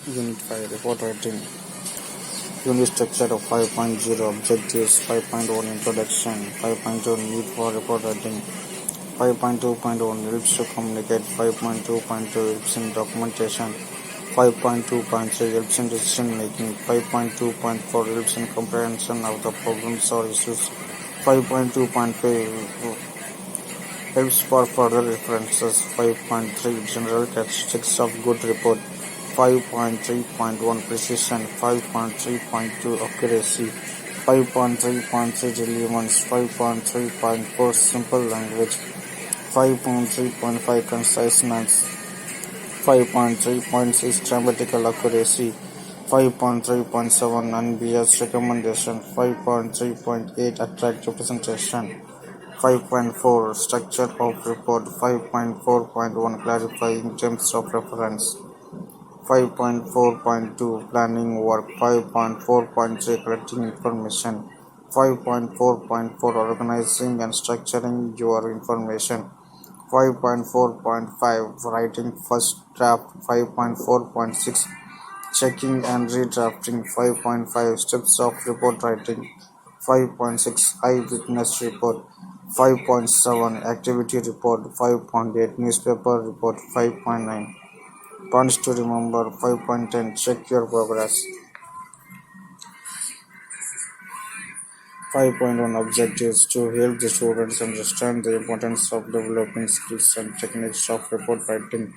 Unit 5 Report Writing. Unit Structure of 5.0 Objectives. 5.1 Introduction. 5.2 Need for Report Writing. 5.2.1 Helps to Communicate. 5.2.2 Helps in Documentation. 5.2.3 Helps in Decision Making. 5.2.4 Helps in Comprehension of the problems or issues. 5.2.5 Helps for further references. 5.3 General characteristics of good report. 5.3.1 Precision. 5.3.2 Accuracy. 5.3.3 Relevance. 5.3.4 Simple Language. 5.3.5 Conciseness. 5.3.6 Grammatical Accuracy. 5.3.7 Unbiased Recommendation. 5.3.8 Attractive Presentation. 5.4 Structure of Report. 5.4.1 Clarifying Terms of Reference. 5.4.2 Planning Work. 5.4.3 Collecting Information. 5.4.4 Organizing and Structuring Your Information. 5.4.5 Writing First Draft. 5.4.6 Checking and Redrafting. 5.5 Steps of Report Writing. 5.6 Eyewitness Report. 5.7 Activity Report. 5.8 Newspaper Report. 5.9 Points to remember. 5.10 Check your progress. 5.1 Objectives to help the students understand the importance of developing skills and techniques of report writing,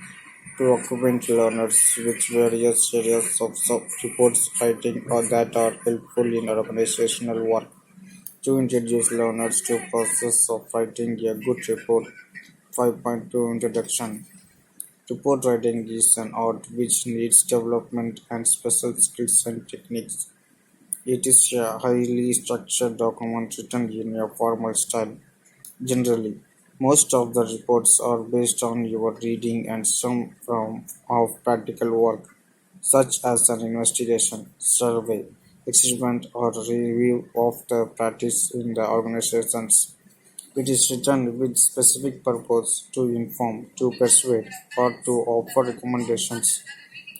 to acquaint learners with various areas of reports writing or that are helpful in organizational work, to introduce learners to process of writing a good report. 5.2 Introduction. Report writing is an art which needs development and special skills and techniques. It is a highly structured document written in a formal style. Generally, most of the reports are based on your reading and some form of practical work, such as an investigation, survey, experiment, or review of the practice in the organizations. It is written with specific purpose to inform, to persuade, or to offer recommendations.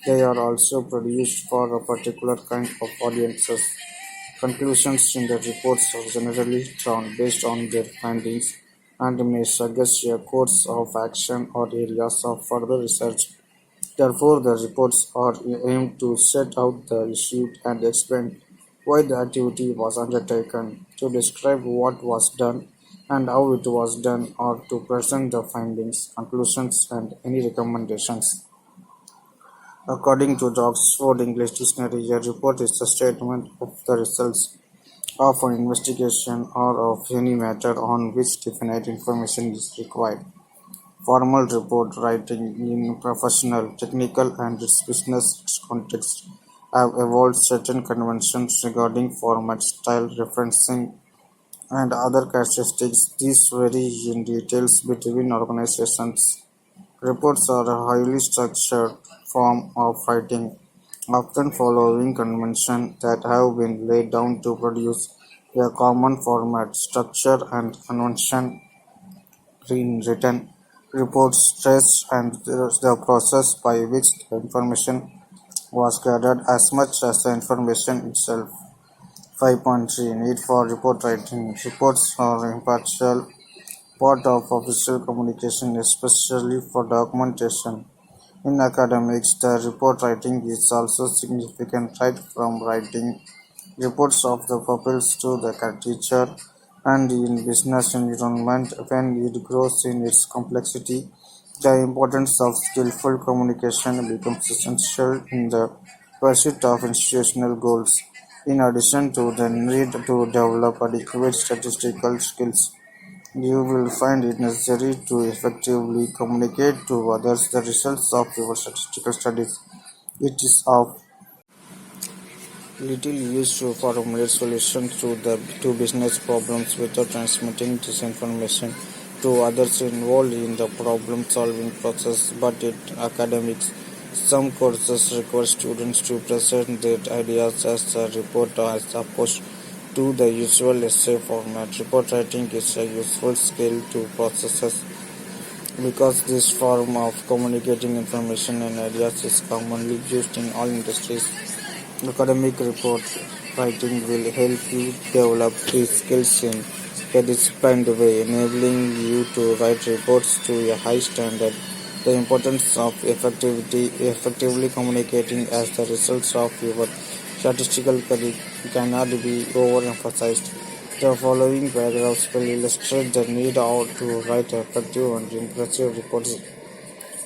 They are also produced for a particular kind of audiences. Conclusions in the reports are generally drawn based on their findings and may suggest a course of action or areas of further research. Therefore, the reports are aimed to set out the issue and explain why the activity was undertaken, to describe what was done and how it was done, or to present the findings, conclusions, and any recommendations. According to the Oxford English Dictionary, a report is a statement of the results of an investigation or of any matter on which definite information is required. Formal report writing in professional, technical, and business context have evolved certain conventions regarding format, style, referencing, and other characteristics. These vary in details between organizations. Reports are a highly structured form of writing, often following conventions that have been laid down to produce a common format, structure, and convention in written reports trace and the process by which the information was gathered as much as the information itself. 5.3 Need for report writing. Reports are impartial part of official communication, especially for documentation. In academics, the report writing is also significant right from writing reports of the pupils to the teacher, and in business environment when it grows in its complexity, the importance of skillful communication becomes essential in the pursuit of institutional goals. In addition to the need to develop adequate statistical skills, you will find it necessary to effectively communicate to others the results of your statistical studies. It is of little use to formulate solutions to business problems without transmitting this information to others involved in the problem-solving process, but in academics, some courses require students to present their ideas as a report as opposed to the usual essay format. Report writing is a useful skill to process Because this form of communicating information and ideas is commonly used in all industries. Academic report writing will help you develop these skills in a disciplined way, enabling you to write reports to a high standard. The importance of effectively communicating as the results of your statistical career cannot be overemphasized. The following paragraphs will illustrate the need to write effective and impressive reports,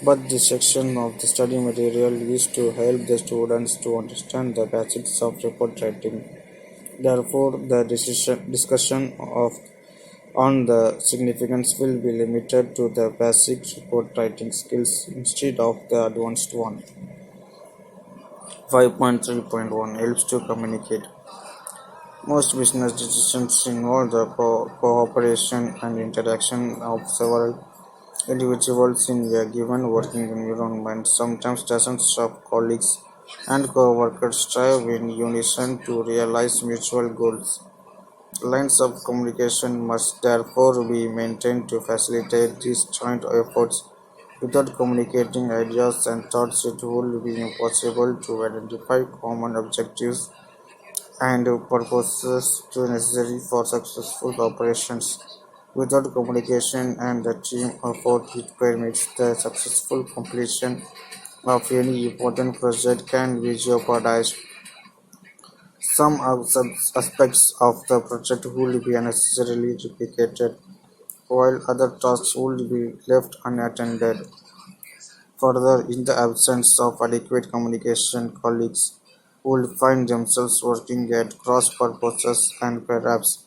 but this section of the study material is to help the students to understand the basics of report writing. Therefore, the discussion on the significance will be limited to the basic report writing skills instead of the advanced one. 5.3.1 helps to communicate. Most business decisions involve the cooperation and interaction of several individuals in a given working environment. Sometimes dozens of colleagues and co-workers strive in unison to realize mutual goals. Lines of communication must therefore be maintained to facilitate these joint efforts. Without communicating ideas and thoughts, it would be impossible to identify common objectives and purposes necessary for successful operations. Without communication and the team effort, it permits the successful completion of any important project can be jeopardized. Some aspects of the project will be unnecessarily replicated, while other tasks will be left unattended. Further, in the absence of adequate communication, colleagues will find themselves working at cross purposes and perhaps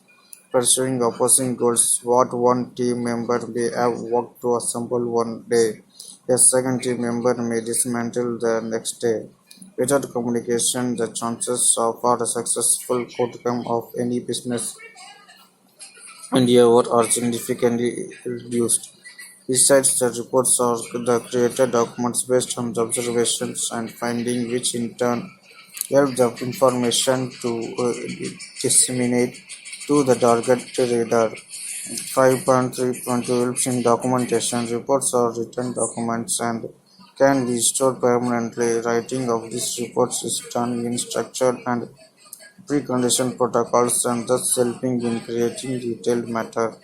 pursuing opposing goals. What one team member may have worked to assemble one day, a second team member may dismantle the next day. Without communication, the chances of a successful outcome of any business endeavor are significantly reduced. Besides, the reports are the created documents based on the observations and findings, which in turn help the information to disseminate to the target reader. 5.3.2 helps in documentation. Reports are written documents and can be stored permanently. Writing of these reports is done in structured and pre-conditioned protocols and thus helping in creating detailed matter.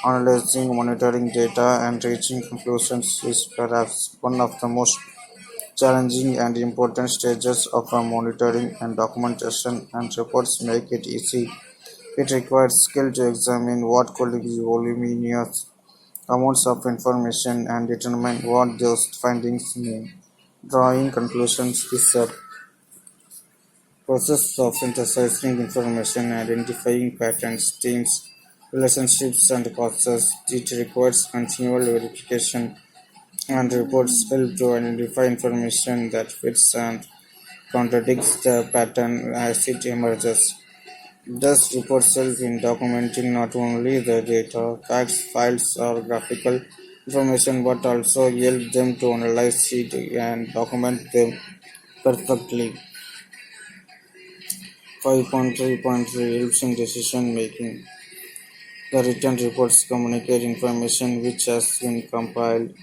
Analyzing, monitoring data, and reaching conclusions is perhaps one of the most challenging and important stages of monitoring and documentation, and reports make it easy. It requires skill to examine what could be voluminous amounts of information and determine what those findings mean. Drawing conclusions is a process of synthesizing information, identifying patterns, themes, relationships, and causes. It requires continual verification, and reports help to identify information that fits and contradicts the pattern as it emerges. Thus, reports help in documenting not only the data, facts, files, or graphical information, but also help them to analyze it and document them perfectly. 5.3.3 helps in decision making. The written reports communicate information which has been compiled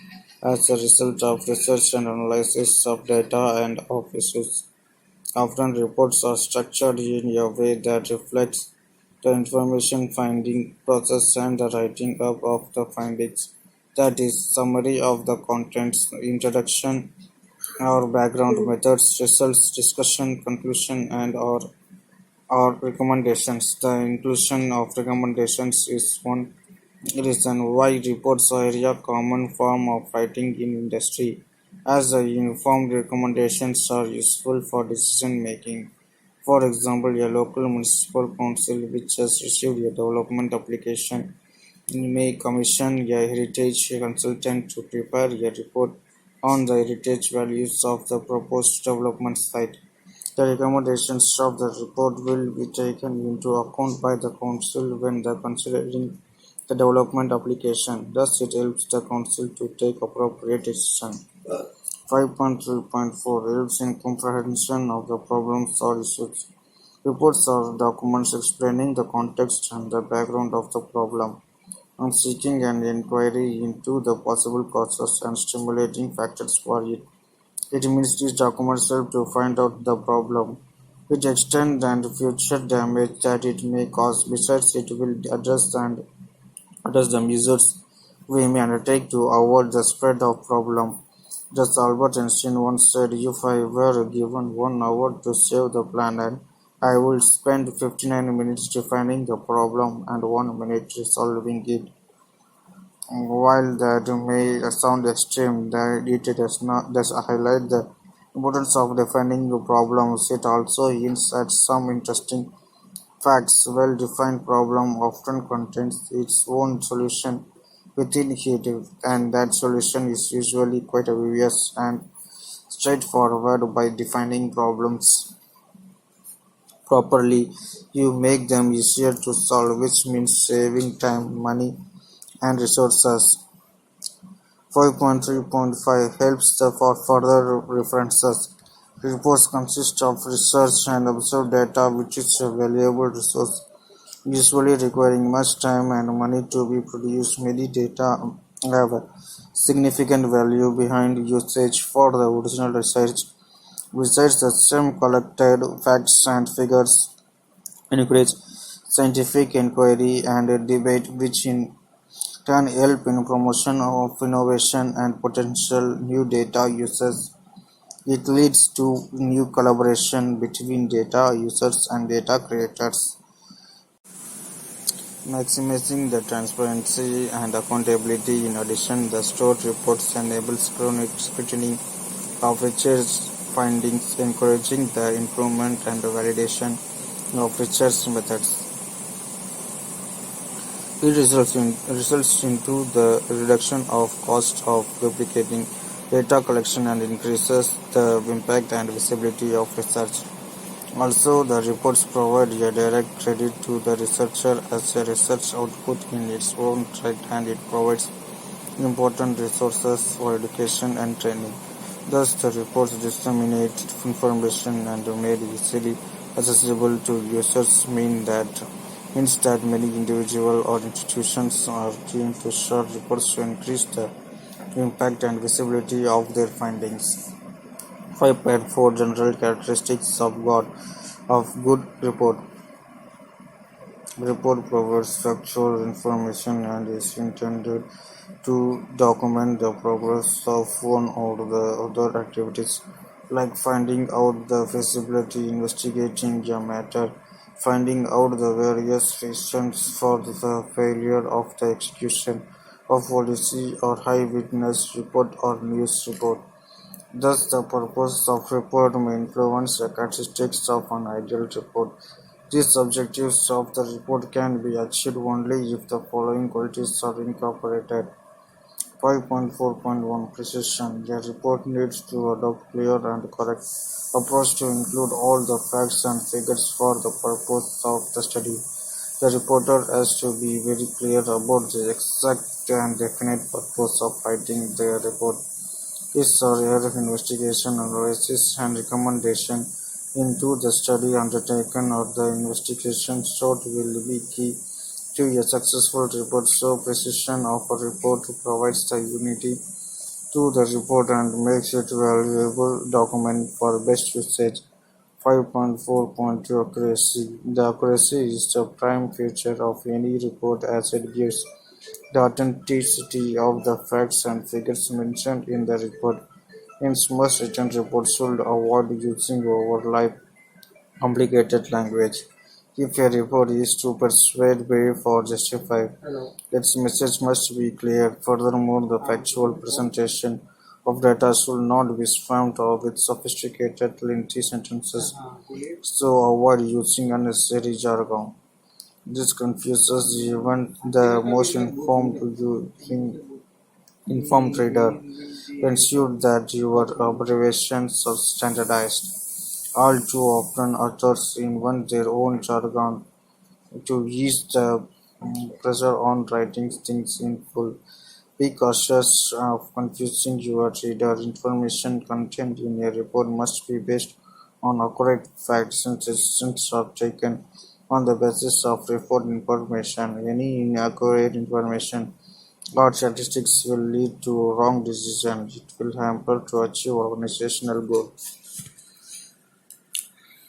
as a result of research and analysis of data and of issues. Often reports are structured in a way that reflects the information finding process and the writing up of the findings. That is, summary of the contents, introduction or background methods, results, discussion, conclusion, and or recommendations. The inclusion of recommendations is one reason why reports are a common form of writing in industry, as the informed recommendations are useful for decision making. For example, a local municipal council which has received a development application may commission a heritage consultant to prepare a report on the heritage values of the proposed development site. The recommendations of the report will be taken into account by the council when they considering the development application. Thus, it helps the council to take appropriate decision. 5.3.4 helps in comprehension of the problems or issues. Reports are documents explaining the context and the background of the problem. and seeking an inquiry into the possible causes and stimulating factors for it. It means these documents help to find out the problem, its extent and future damage that it may cause. Besides, it will address the measures we may undertake to avoid the spread of problem. Just Albert Einstein once said, "If I were given 1 hour to save the planet, I would spend 59 minutes defining the problem and 1 minute resolving it." While that may sound extreme, it does highlight the importance of defining the problems. It also hints at some interesting facts. Well-defined problem often contains its own solution within it, and that solution is usually quite obvious and straightforward. By defining problems properly, you make them easier to solve, which means saving time, money, and resources. 5.3.5 helps for further references. Reports consist of research and observed data, which is a valuable resource, usually requiring much time and money to be produced. Many data have a significant value behind usage for the original research. Besides, the same collected facts and figures encourage scientific inquiry and debate, which in turn help in promotion of innovation and potential new data uses. It leads to new collaboration between data users and data creators, maximizing the transparency and accountability. In addition, the stored reports enables chronic scrutiny of research findings, encouraging the improvement and validation of research methods. It results into the reduction of cost of duplicating data collection and increases the impact and visibility of research. Also, the reports provide a direct credit to the researcher as a research output in its own right, and it provides important resources for education and training. Thus, the reports disseminate information and made easily accessible to users means that many individuals or institutions are keen to share reports to increase the impact and visibility of their findings. 5.4 General characteristics of good report. Report provides factual information and is intended to document the progress of one or the other activities, like finding out the feasibility, investigating a matter, finding out the various reasons for the failure of the execution of policy or high witness report or news report. Thus, the purpose of report may influence the characteristics of an ideal report. These objectives of the report can be achieved only if the following qualities are incorporated. 5.4.1 Precision. The report needs to adopt clear and correct approach to include all the facts and figures for the purpose of the study. The reporter has to be very clear about the exact and definite purpose of writing the report. His or her investigation, analysis, and recommendation into the study undertaken or the investigation sought will be key to a successful report. So, precision of a report provides the unity to the report and makes it a valuable document for best usage. 5.4.2 Accuracy. The accuracy is the prime feature of any report as it gives the authenticity of the facts and figures mentioned in the report. Hence, most written reports should avoid using overly complicated language. If a report is to persuade, brief, or justify, its message must be clear. Furthermore, the factual presentation of data should not be spammed or with sophisticated, lengthy sentences, so avoid using unnecessary jargon. This confuses even the most informed reader. Ensure that your abbreviations are standardized. All too often, authors invent their own jargon to ease the pressure on writing things in full. Be cautious of confusing your reader. Information contained in a report must be based on accurate facts and suggestions are taken on the basis of report information. Any inaccurate information or statistics will lead to wrong decision. It will hamper to achieve organizational goal.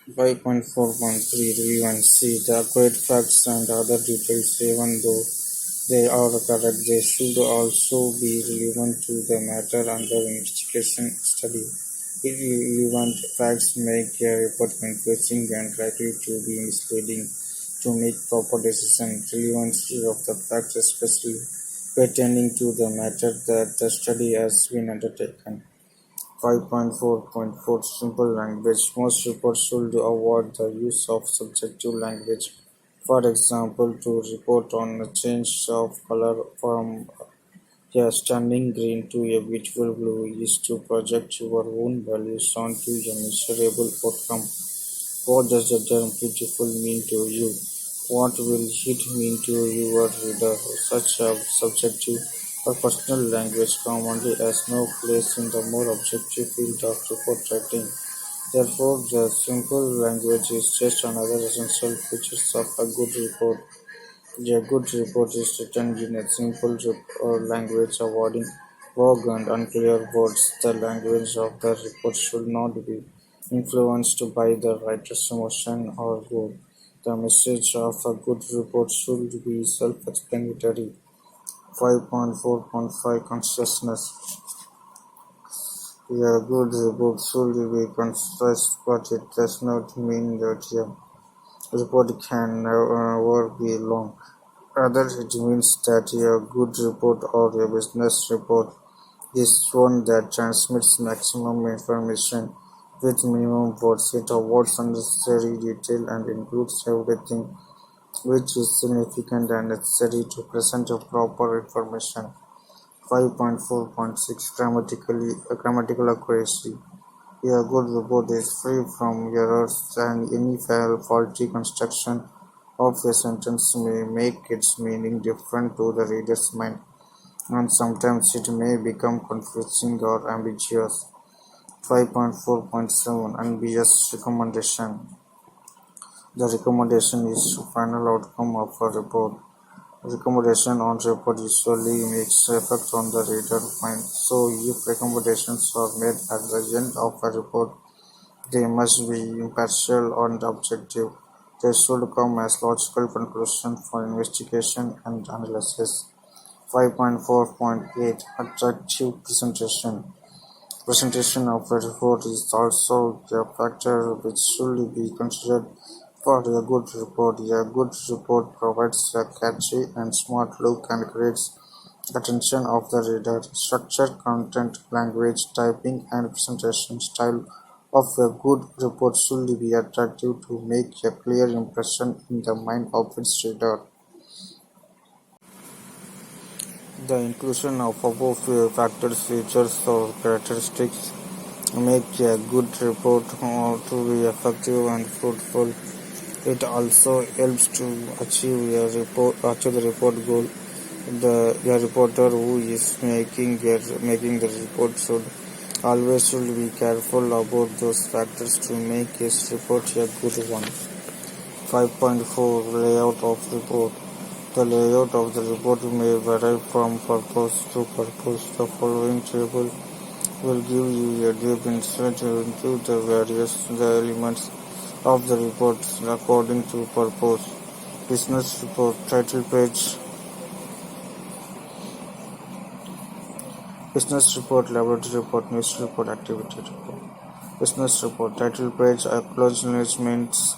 5.4.3 Review and see the accurate facts and other details. Even though they are correct, they should also be relevant to the matter under investigation study. Irrelevant facts make a report confusing and likely to be misleading. To make proper decision, relevancy of the facts, especially pertaining to the matter that the study has been undertaken. 5.4.4 Simple language. Most reports should avoid the use of subjective language. For example, to report on a change of color from a stunning green to a beautiful blue is to project your own values onto a measurable outcome. What does the term beautiful mean to you? What will it mean to your reader? Such a subjective or personal language commonly has no place in the more objective field of report writing. Therefore, the simple language is just another essential feature of a good report. A good report is written in a simple language, avoiding vague and unclear words. The language of the report should not be influenced by the writer's emotion or goal. The message of a good report should be self-explanatory. 5.4.5 Consciousness. A good report should be concise, but it does not mean that a report can never be long. Rather, it means that a good report or a business report is one that transmits maximum information with minimum words. It avoids unnecessary detail and includes everything which is significant and necessary to present a proper information. 5.4.6 Grammatical accuracy. A good report is free from errors, and any faulty construction of a sentence may make its meaning different to the reader's mind, and sometimes it may become confusing or ambiguous. 5.4.7 Unbiased recommendation. The recommendation is the final outcome of a report. Recommendation on report usually makes effect on the reader mind. So, if recommendations are made at the end of a report, they must be impartial and objective. They should come as logical conclusion for investigation and analysis. 5.4.8 Attractive presentation. Presentation of a report is also a factor which should be considered for a good report. A good report provides a catchy and smart look and creates attention of the reader. Structure, content, language, typing, and presentation style of a good report should be attractive to make a clear impression in the mind of its reader. The inclusion of above factors, features, or characteristics make a good report to be effective and fruitful. It also helps to achieve the report goal. The reporter who is making the report should be careful about those factors to make his report a good one. 5.4 Layout of report. The layout of the report may vary from purpose to purpose. The following table will give you a deep insight into the elements of the report according to purpose. Business report, title page. Business report, laboratory report, news report, activity report. Business report, title page, acknowledgements,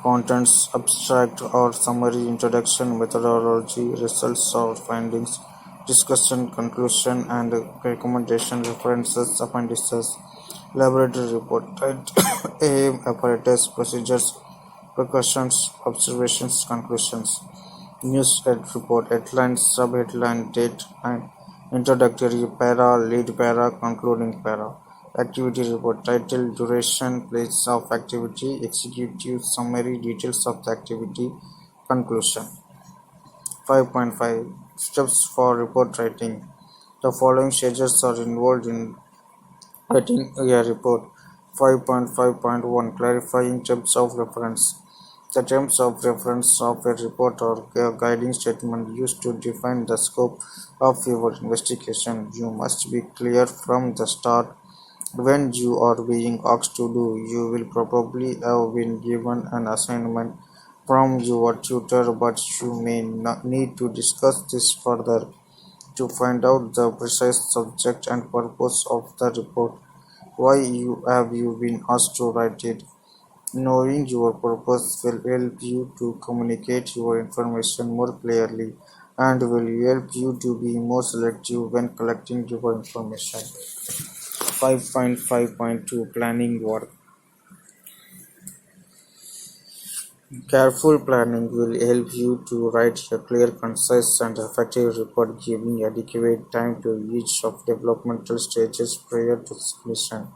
contents, abstract or summary, introduction, methodology, results or findings, discussion, conclusion, and recommendation, references, appendices. Laboratory report, title, aim, apparatus, procedures, precautions, observations, conclusions. News report, headline, subheadline, date, and introductory para, lead para, concluding para. Activity report, title, duration, place of activity, executive summary, details of the activity, conclusion. 5.5 Steps for report writing. The following stages are involved in writing a report. 5.5.1 Clarifying terms of reference. The terms of reference of a report or guiding statement used to define the scope of your investigation. You must be clear from the start when you are being asked to do. You will probably have been given an assignment from your tutor, but you may not need to discuss this further to find out the precise subject and purpose of the report. Why you been asked to write it? Knowing your purpose will help you to communicate your information more clearly and will help you to be more selective when collecting your information. 5.5.2 Planning work. Careful planning will help you to write a clear, concise, and effective report, giving adequate time to each of developmental stages prior to submission.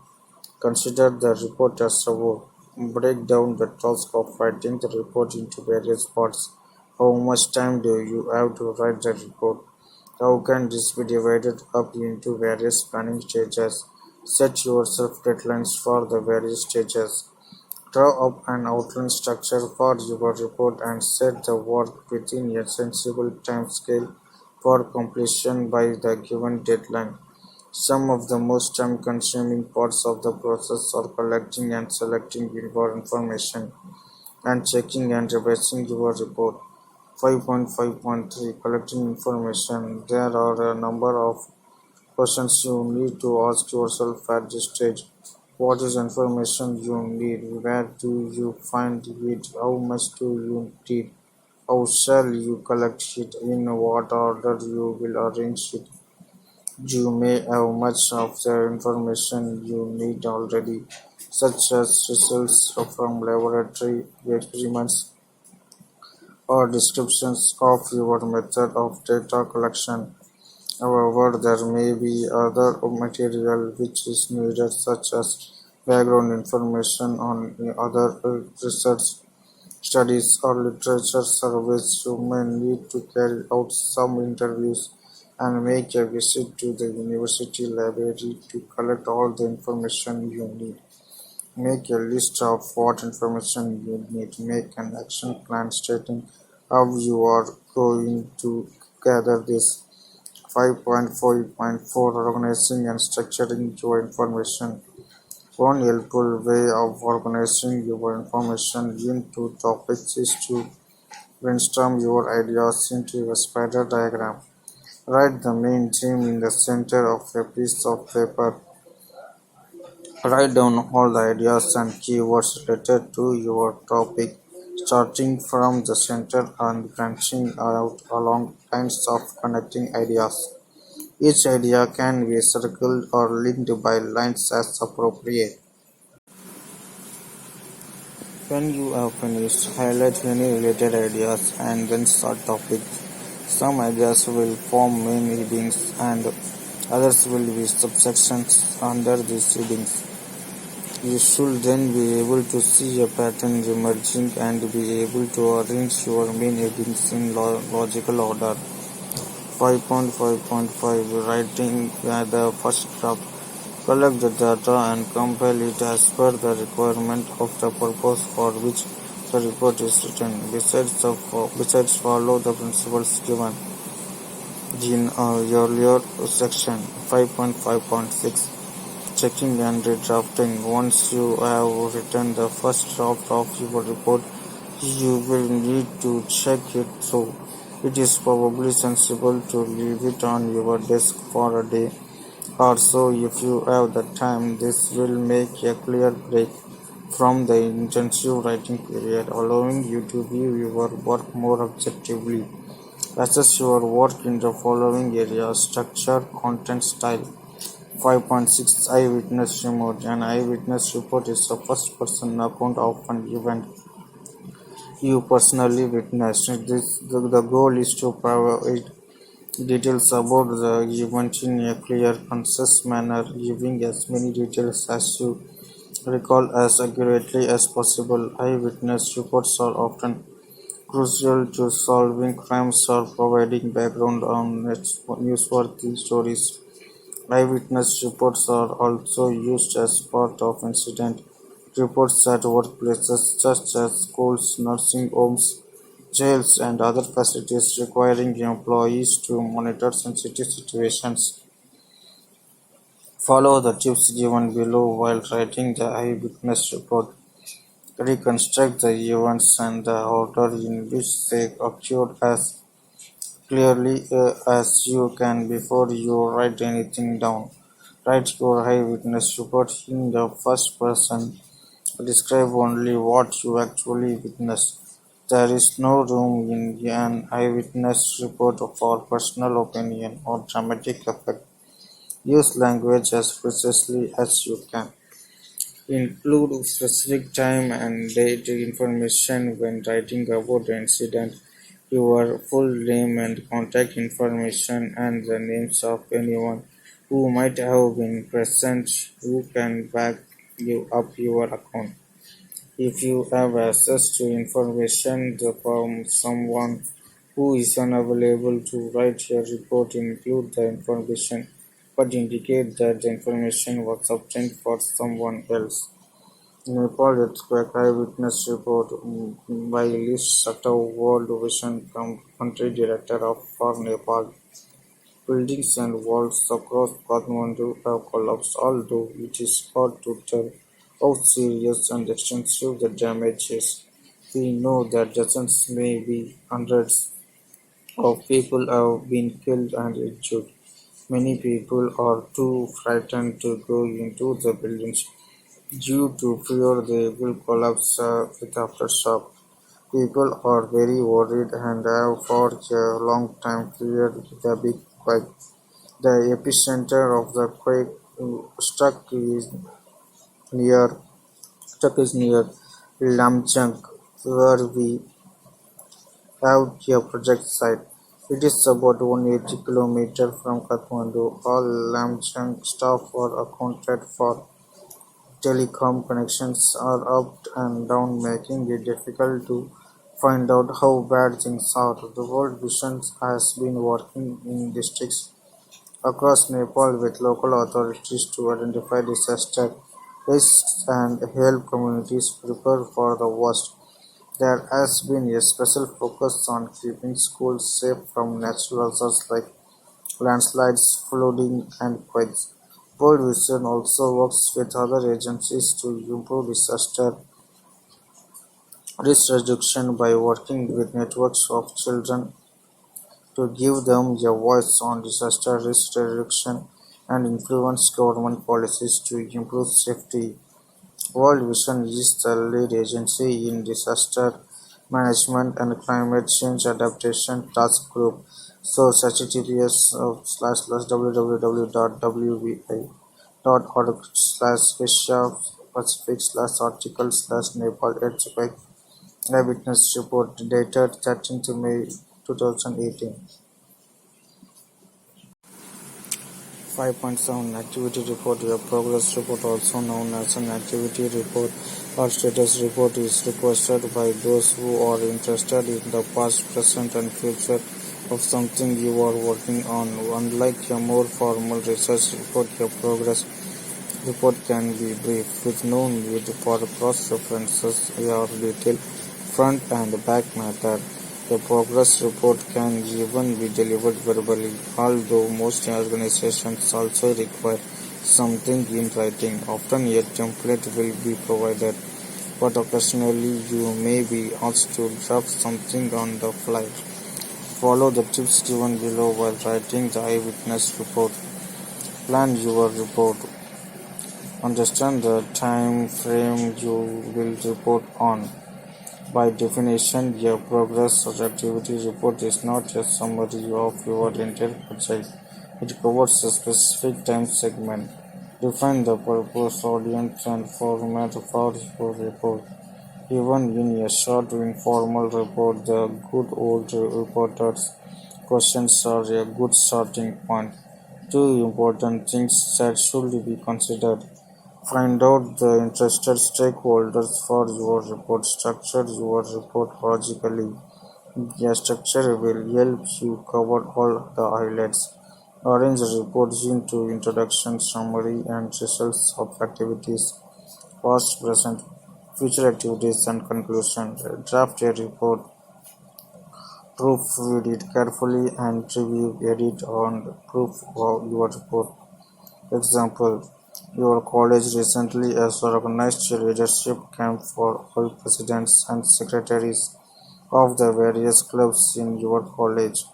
Consider the report as a whole. Break down the task of writing the report into various parts. How much time do you have to write the report? How can this be divided up into various planning stages? Set yourself deadlines for the various stages. Draw up an outline structure for your report and set the work within a sensible timescale for completion by the given deadline. Some of the most time-consuming parts of the process are collecting and selecting your information and checking and revising your report. 5.5.3 Collecting information. There are a number of questions you need to ask yourself at this stage. What is information you need? Where do you find it? How much do you need? How shall you collect it? In what order you will arrange it? You may have much of the information you need already, such as results from laboratory experiments or descriptions of your method of data collection. However, there may be other material which is needed, such as background information on other research studies or literature surveys. You may need to carry out some interviews and make a visit to the university library to collect all the information you need. Make a list of what information you need. Make an action plan stating how you are going to gather this. 5.4.4 Organizing and structuring your information. One helpful way of organizing your information into topics is to brainstorm your ideas into a spider diagram. Write the main theme in the center of a piece of paper. Write down all the ideas and keywords related to your topic, starting from the center and branching out along lines of connecting ideas. Each idea can be circled or linked by lines as appropriate. When you have finished, highlight any related ideas and then start topics. Some ideas will form main headings and others will be subsections under these headings. You should then be able to see a pattern emerging and be able to arrange your main headings in logical order. 5.5.5 Writing the first draft. Collect the data and compile it as per the requirement of the purpose for which the report is written. Besides follow the principles given in earlier section. 5.5.6 Checking and redrafting. Once you have written the first draft of your report, you will need to check it through. It is probably sensible to leave it on your desk for a day or so if you have the time. This will make a clear break from the intensive writing period, allowing you to view your work more objectively. Assess your work in the following areas: structure, content, style. 5.6 Eyewitness report. An eyewitness report is a first-person account of an event you personally witnessed. The goal is to provide details about the event in a clear, concise manner, giving as many details as you recall as accurately as possible. Eyewitness reports are often crucial to solving crimes or providing background on newsworthy stories. Eyewitness reports are also used as part of incident Reports at workplaces such as schools, nursing homes, jails, and other facilities requiring employees to monitor sensitive situations. Follow the tips given below while writing the eyewitness report. Reconstruct the events and the order in which they occurred as clearly as you can before you write anything down. Write your eyewitness report in the first person. Describe only what you actually witnessed. There is no room in an eyewitness report for personal opinion or dramatic effect. Use language as precisely as you can. Include specific time and date information when writing about the incident. Your full name and contact information and the names of anyone who might have been present who can back you up your account. If you have access to information from someone who is unavailable to write your report, include the information, but indicate that the information was obtained for someone else. Nepal earthquake eyewitness report by Liz Satov, World Vision Country Director for Nepal. Buildings and walls across Kathmandu have collapsed, although it is hard to tell how serious and extensive the damage is. We know that dozens, maybe hundreds, of people have been killed and injured. Many people are too frightened to go into the buildings due to fear they will collapse with aftershock. People are very worried and have for a long time feared the big quake. The epicenter of the quake near struck is near Lamjung, where we have a project site. It is about 180 kilometers from Kathmandu. All Lamjung staff are accounted for. Telecom connections are up and down, making it difficult to find out how bad things are. The World Vision has been working in districts across Nepal with local authorities to identify disaster risks and help communities prepare for the worst. There has been a special focus on keeping schools safe from natural hazards like landslides, flooding, and quakes. World Vision also works with other agencies to improve disaster risk reduction by working with networks of children to give them a voice on disaster risk reduction and influence government policies to improve safety. World Vision is the lead agency in disaster management and climate change adaptation task group. So https://www.wva.org/asia-pacific/article/nepal earthquake eyewitness report dated 13th May 2018. 5.7 Activity Report. Your progress report, also known as an activity report or status report, is requested by those who are interested in the past, present, and future of something you are working on. Unlike a more formal research report, your progress report can be brief, with no need for cross-references or detailed front and back matter. A progress report can even be delivered verbally, although most organizations also require something in writing. Often a template will be provided, but occasionally you may be asked to draft something on the fly. Follow the tips given below while writing the eyewitness report. Plan your report. Understand the time frame you will report on. By definition, a progress or activity report is not a summary of your entire project. It covers a specific time segment. Define the purpose, audience, and format for your report. Even in a short, informal report, the good old reporter's questions are a good starting point. Two important things that should be considered. Find out the interested stakeholders for your report. Structure your report logically. A structure will help you cover all the highlights. Arrange the report into introduction, summary, and results of activities. past, present, future activities, and conclusion. Draft a report, proofread it carefully, and review, edit, and proof your report. Example: your college recently has organized a leadership camp for all presidents and secretaries of the various clubs in your college.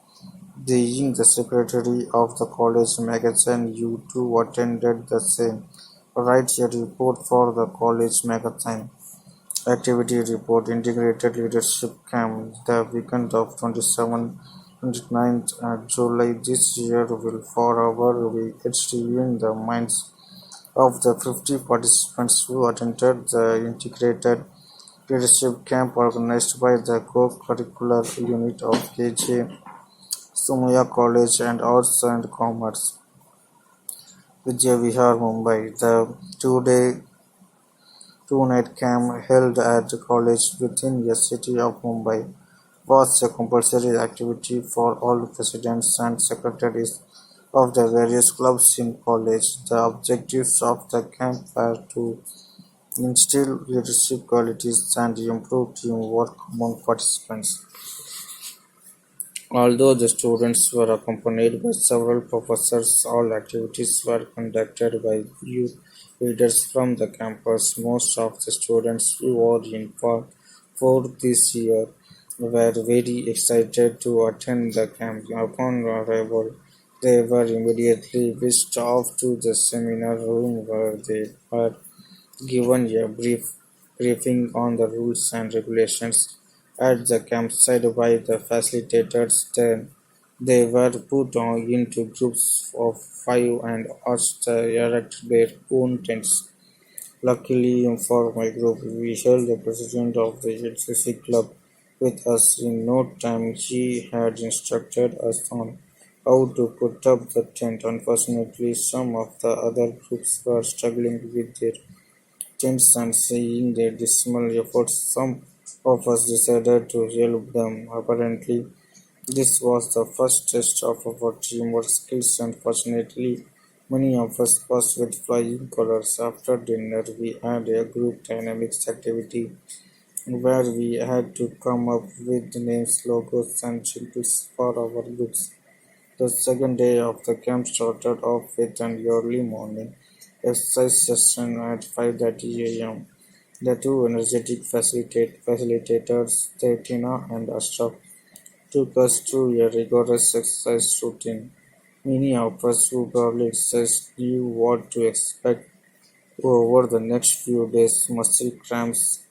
Being the secretary of the college magazine, you too attended the same. Write a report for the college magazine. Activity report: Integrated Leadership Camp. The weekend of 27th-29th July this year will forever be etched in the minds of the 50 participants who attended the Integrated Leadership Camp organized by the co-curricular unit of KJ Somaiya College and Arts and Commerce, Vijayavihar, Mumbai. The two-night camp held at the college within the city of Mumbai was a compulsory activity for all presidents and secretaries of the various clubs in college. The objectives of the camp were to instill leadership qualities and improve teamwork among participants. Although the students were accompanied by several professors, all activities were conducted by youth leaders from the campus. Most of the students who were in Part 4 this year were very excited to attend the camp. Upon arrival, they were immediately whisked off to the seminar room where they were given a briefing on the rules and regulations at the campsite by the facilitators. Then they were put into groups of five and asked to erect their own tents. Luckily for my group, we held the president of the NCC club with us. In no time, he had instructed us on how to put up the tent. Unfortunately, some of the other groups were struggling with their tents, and seeing their dismal efforts, some of us decided to help them. Apparently, this was the first test of our teamwork skills, and fortunately, many of us passed with flying colors. After dinner, we had a group dynamics activity where we had to come up with names, logos, and symbols for our groups. The second day of the camp started off with an early morning exercise session at 5:30 a.m. The two energetic facilitators, Tina and Ashraf, took us through a rigorous exercise routine. Many of us who barely exercised knew what to expect over the next few days. Muscle cramps.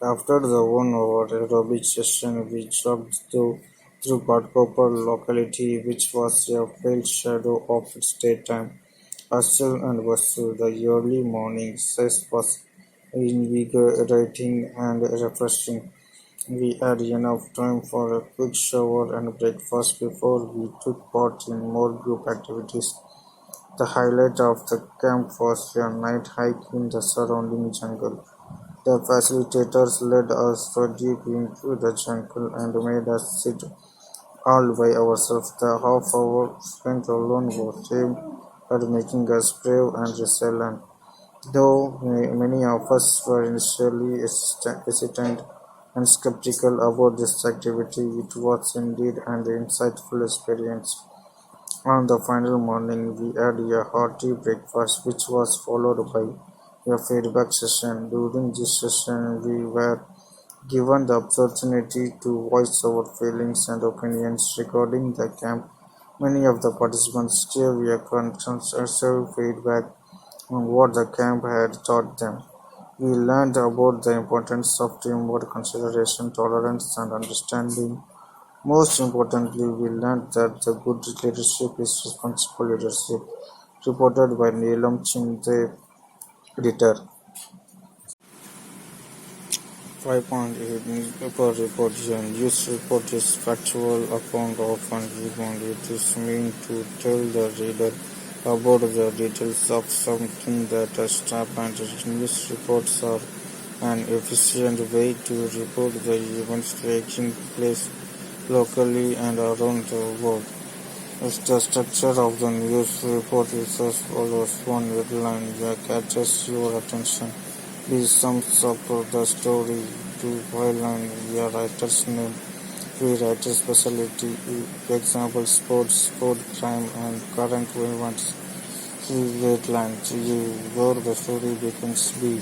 After the 1 hour aerobic session, we jogged through Ghatkopar locality, which was a pale shadow of its daytime hustle and bustle. The early morning exercise was invigorating and refreshing. We had enough time for a quick shower and breakfast before we took part in more group activities. The highlight of the camp was a night hike in the surrounding jungle. The facilitators led us deep into the jungle and made us sit all by ourselves. The half hour spent alone was aimed at making us brave and resilient. Though many of us were initially hesitant and skeptical about this activity, it was indeed an insightful experience. On the final morning, we had a hearty breakfast, which was followed by a feedback session. During this session, we were given the opportunity to voice our feelings and opinions regarding the camp. Many of the participants gave a constructive feedback on what the camp had taught them. We learned about the importance of teamwork, consideration, tolerance, and understanding. Most importantly, we learned that the good leadership is responsible leadership. Reported by Neelam Chinde, editor. 5.8 Newspaper report. A news report is factual account of an event. It is meant to tell the reader about the details of something that has happened. News reports are an efficient way to report the events taking place locally and around the world. The structure of the news report is as follows: one headline that catches your attention. B sums up the story. Two byline, the writer's name. Three writer specialty. Example: sports, food, crime, and current events. Three headlines. Where the story begins. B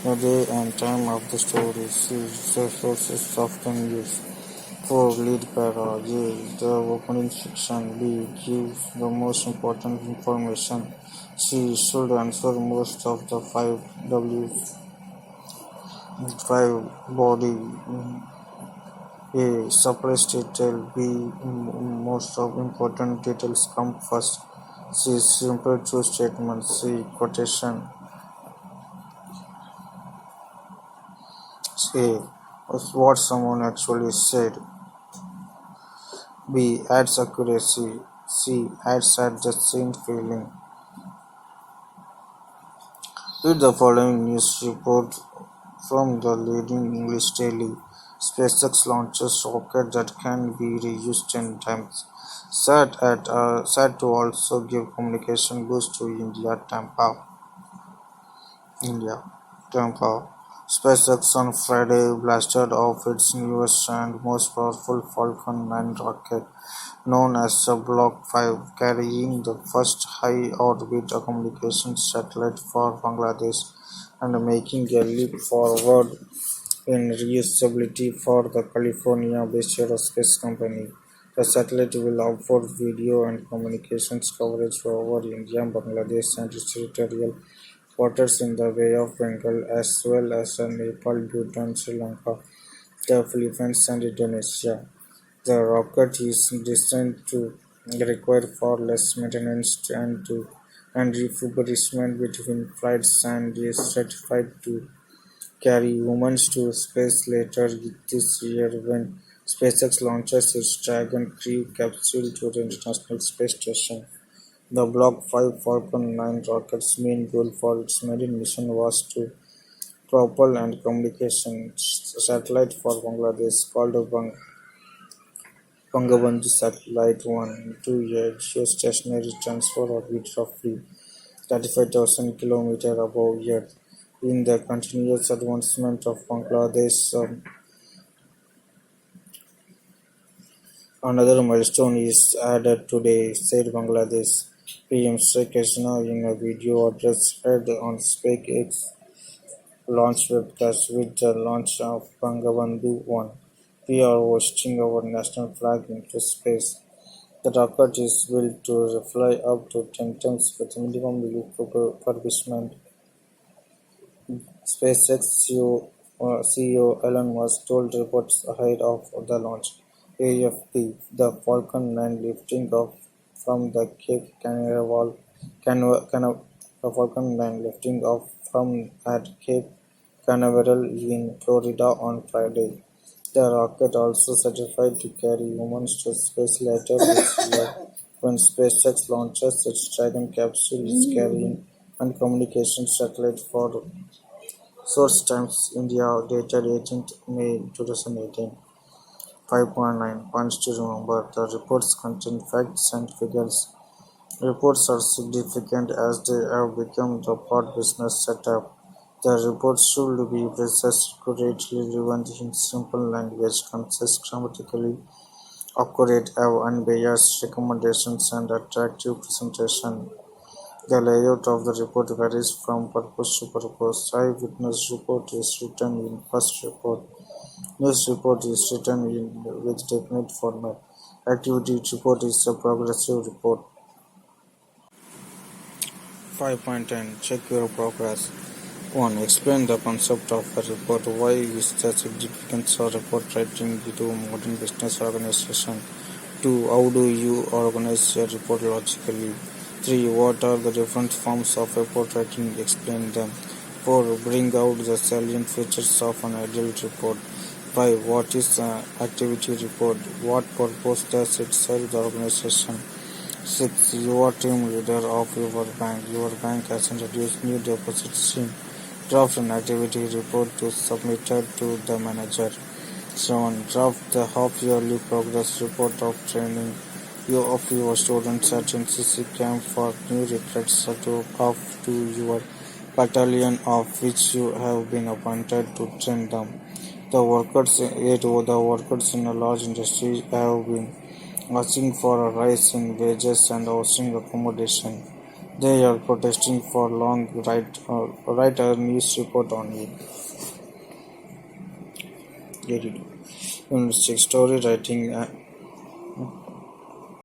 the day and time of the story. C the sources of the news. 4. Lead para. A. The opening section. B. Gives the most important information. C. Should answer most of the 5 W's. 5. Body. A. Surprise detail. B. Most of important details come first. C. Simple true statement. C. Quotation. A. What someone actually said. B. Adds accuracy. C. Adds at the same feeling. Read the following news report from the leading English daily. SpaceX launches rocket that can be reused 10 times. Set to also give communication boost to Tampa. SpaceX on Friday blasted off its newest and most powerful Falcon 9 rocket, known as the Block 5, carrying the first high-orbit communications satellite for Bangladesh and making a leap forward in reusability for the California-based aerospace company. The satellite will offer video and communications coverage over India, Bangladesh, and its territorial waters in the Bay of Bengal, as well as Nepal, Bhutan, Sri Lanka, the Philippines, and Indonesia. The rocket is designed to require far less maintenance and refurbishment between flights and is certified to carry humans to space later this year when SpaceX launches its Dragon Crew capsule to the International Space Station. The Block 5 Falcon 9 rocket's main goal for its maiden mission was to propel and communication satellite for Bangladesh called Bangabandhu Satellite 1 to a geostationary transfer orbit roughly 35,000 km above Earth. In the continuous advancement of Bangladesh, another milestone is added today, said Bangladesh PM Sheikh Hasina in a video address heard on SpaceX launch webcast. With the launch of Bangabandhu 1, we are hoisting our national flag into space. The rocket is built to fly up to 10 times with minimum refurbishment. SpaceX CEO Elon Musk told reporters ahead of the launch. AFP: The Falcon 9 lifting off from the Cape Canaveral, the Falcon 9 lifting off from at Cape Canaveral in Florida on Friday. The rocket also certified to carry humans to space later this year when SpaceX launches its Dragon capsule is carrying and communication satellite for Source Times India dated 18th May 2018. 5.9 Points to remember. The reports contain facts and figures. Reports are significant as they have become the part business setup. The reports should be precise, accurately relevant in simple language, concise, grammatically accurate, have unbiased recommendations, and attractive presentation. The layout of the report varies from purpose to purpose. Eyewitness report is written in first report. News report is written in with definite format. Activity report is a progressive report. 5.10 Check your progress. 1. Explain the concept of a report. Why is the significance of report writing to modern business organization? 2. How do you organize your report logically? 3. What are the different forms of report writing? Explain them. 4. Bring out the salient features of an ideal report. 5. What is an activity report? What purpose does it serve the organization? 6. You are team leader of your bank. Your bank has introduced new deposit scheme. Draft an activity report to submit it to the manager. 7. Draft the half-yearly progress report of training you of your students at NCC camp for new recruits to your battalion of which you have been appointed to train them. The workers in a large industry have been asking for a rise in wages and housing accommodation. They are protesting for long. Write a news report on it. Get it. Unit 6 story writing.